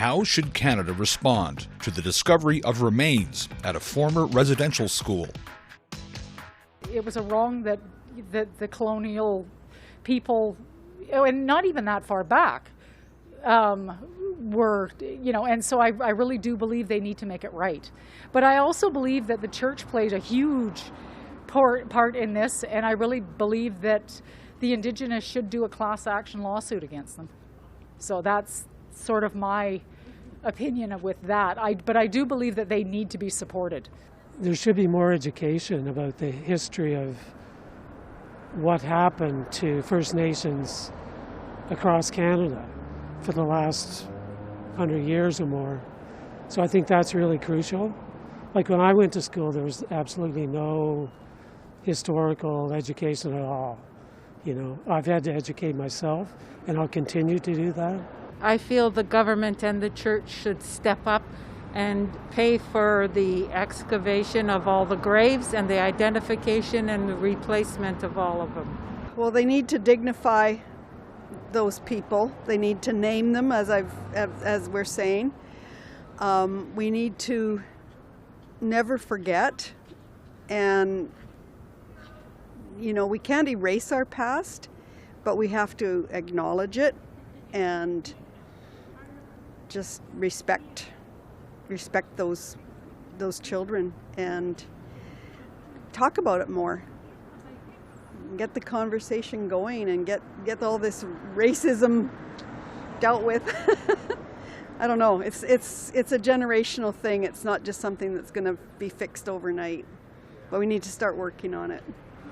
How should Canada respond to the discovery of remains at a former residential school? It was a wrong that the colonial people, and not even that far back, were, and so I really do believe they need to make it right. But I also believe that the church played a huge part in this, and I really believe that the Indigenous should do a class action lawsuit against them. So that's sort of my opinion with that. But I do believe that they need to be supported. There should be more education about the history of what happened to First Nations across Canada for the last 100 years or more. So I think that's really crucial. Like when I went to school, there was absolutely no historical education at all. I've had to educate myself, and I'll continue to do that. I feel the government and the church should step up and pay for the excavation of all the graves and the identification and the replacement of all of them. Well, they need to dignify those people. They need to name them, as we're saying. We need to never forget, and we can't erase our past, but we have to acknowledge it and just respect those children and talk about it more. Get the conversation going and get all this racism dealt with. I don't know. It's a generational thing. It's not just something that's going to be fixed overnight. But we need to start working on it.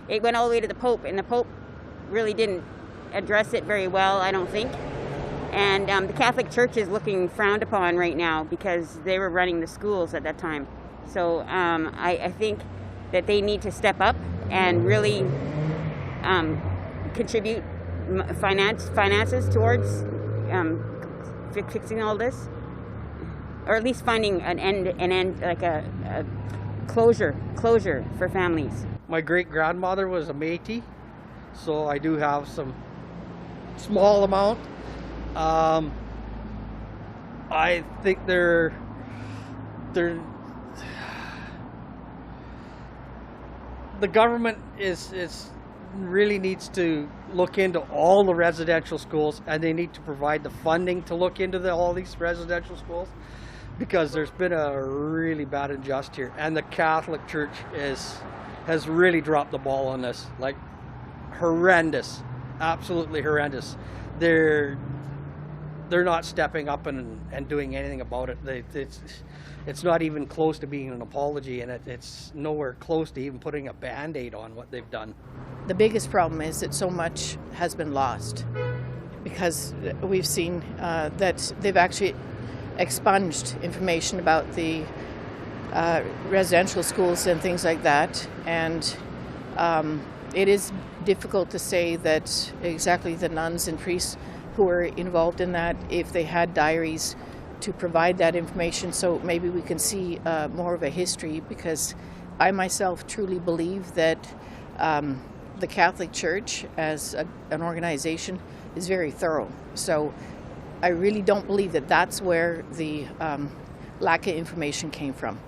It went all the way to the Pope, and the Pope really didn't address it very well, I don't think. And the Catholic Church is looking frowned upon right now because they were running the schools at that time. So I think that they need to step up and really contribute finances towards fixing all this, or at least finding an end, like a closure for families. My great-grandmother was a Métis, so I do have some small amount. I think the government really needs to look into all the residential schools, and they need to provide the funding to look into all these residential schools, because there's been a really bad injustice here, and the Catholic Church has really dropped the ball on this, like horrendous, absolutely horrendous. They're not stepping up and doing anything about it. It's not even close to being an apology, and it's nowhere close to even putting a Band-Aid on what they've done. The biggest problem is that so much has been lost, because we've seen that they've actually expunged information about the residential schools and things like that, and it is difficult to say that exactly the nuns and priests who were involved in that, if they had diaries to provide that information, so maybe we can see more of a history, because I myself truly believe that the Catholic Church as an organization is very thorough. So I really don't believe that that's where the lack of information came from.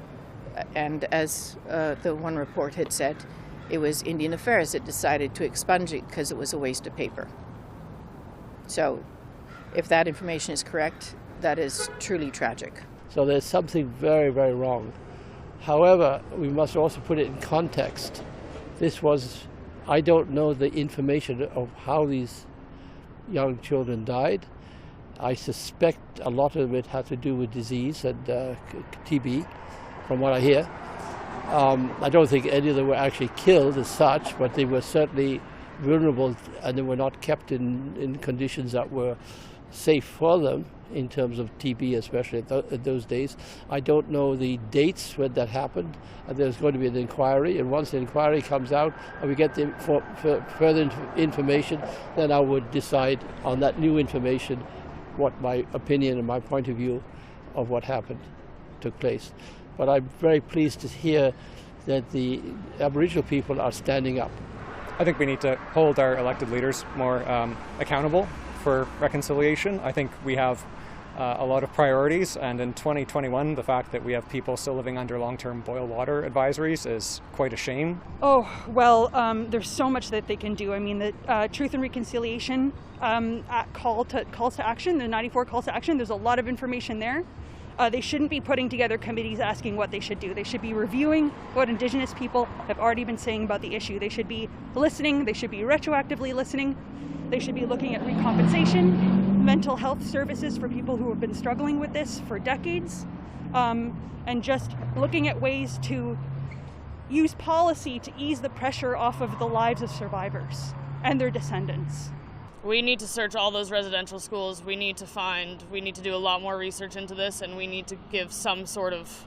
And as the one report had said, it was Indian Affairs that decided to expunge it because it was a waste of paper. So if that information is correct, that is truly tragic. So there's something very, very wrong. However, we must also put it in context. I don't know the information of how these young children died. I suspect a lot of it had to do with disease and TB, from what I hear. I don't think any of them were actually killed as such, but they were certainly vulnerable, and they were not kept in conditions that were safe for them in terms of TB, especially at those days. I don't know the dates when that happened. There's going to be an inquiry, and once the inquiry comes out and we get further information, then I would decide on that new information what my opinion and my point of view of what happened took place. But I'm very pleased to hear that the Aboriginal people are standing up. I think we need to hold our elected leaders more accountable for reconciliation. I think we have a lot of priorities, and in 2021 the fact that we have people still living under long-term boil water advisories is quite a shame. Oh, well, there's so much that they can do. I mean, the Truth and Reconciliation calls to action, the 94 calls to action, there's a lot of information there. They shouldn't be putting together committees asking what they should do. They should be reviewing what Indigenous people have already been saying about the issue. They should be listening. They should be retroactively listening. They should be looking at recompensation, mental health services for people who have been struggling with this for decades, and just looking at ways to use policy to ease the pressure off of the lives of survivors and their descendants. We need to search all those residential schools. We need to do a lot more research into this, and we need to give some sort of,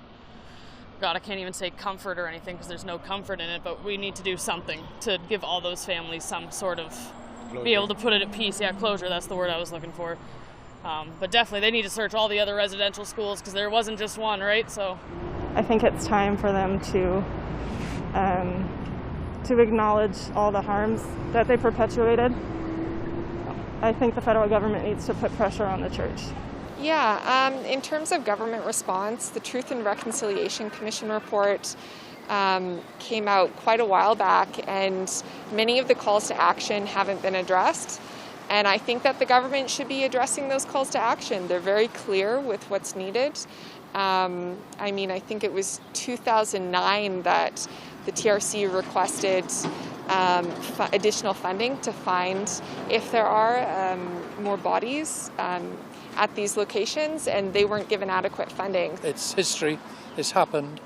God, I can't even say comfort or anything because there's no comfort in it, but we need to do something to give all those families some sort of, closure. Be able to put it at peace. Yeah, closure, that's the word I was looking for. But definitely they need to search all the other residential schools because there wasn't just one, right? So I think it's time for them to acknowledge all the harms that they perpetuated. I think the federal government needs to put pressure on the church. Yeah, in terms of government response, the Truth and Reconciliation Commission report came out quite a while back, and many of the calls to action haven't been addressed. And I think that the government should be addressing those calls to action. They're very clear with what's needed. I mean, I think it was 2009 that the TRC requested additional funding to find if there are more bodies at these locations, and they weren't given adequate funding. It's history. It's happened.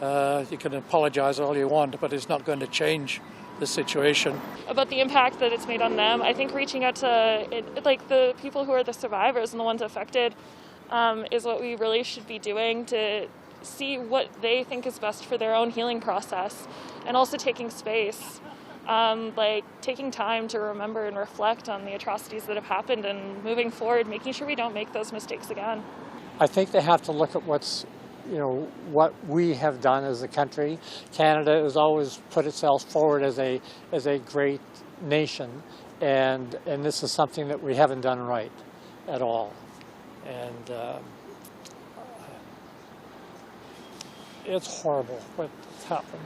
You can apologize all you want, but it's not going to change the situation. About the impact that it's made on them, I think reaching out to the people who are the survivors and the ones affected is what we really should be doing to see what they think is best for their own healing process, and also taking space. Taking time to remember and reflect on the atrocities that have happened and moving forward, making sure we don't make those mistakes again. I think they have to look at what we have done as a country. Canada has always put itself forward as a great nation, and this is something that we haven't done right at all. And it's horrible what's happened.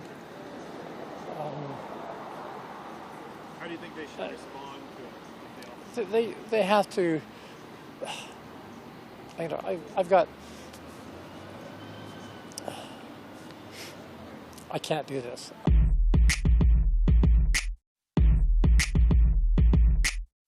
How do you think they should respond to it? They have to. I can't do this.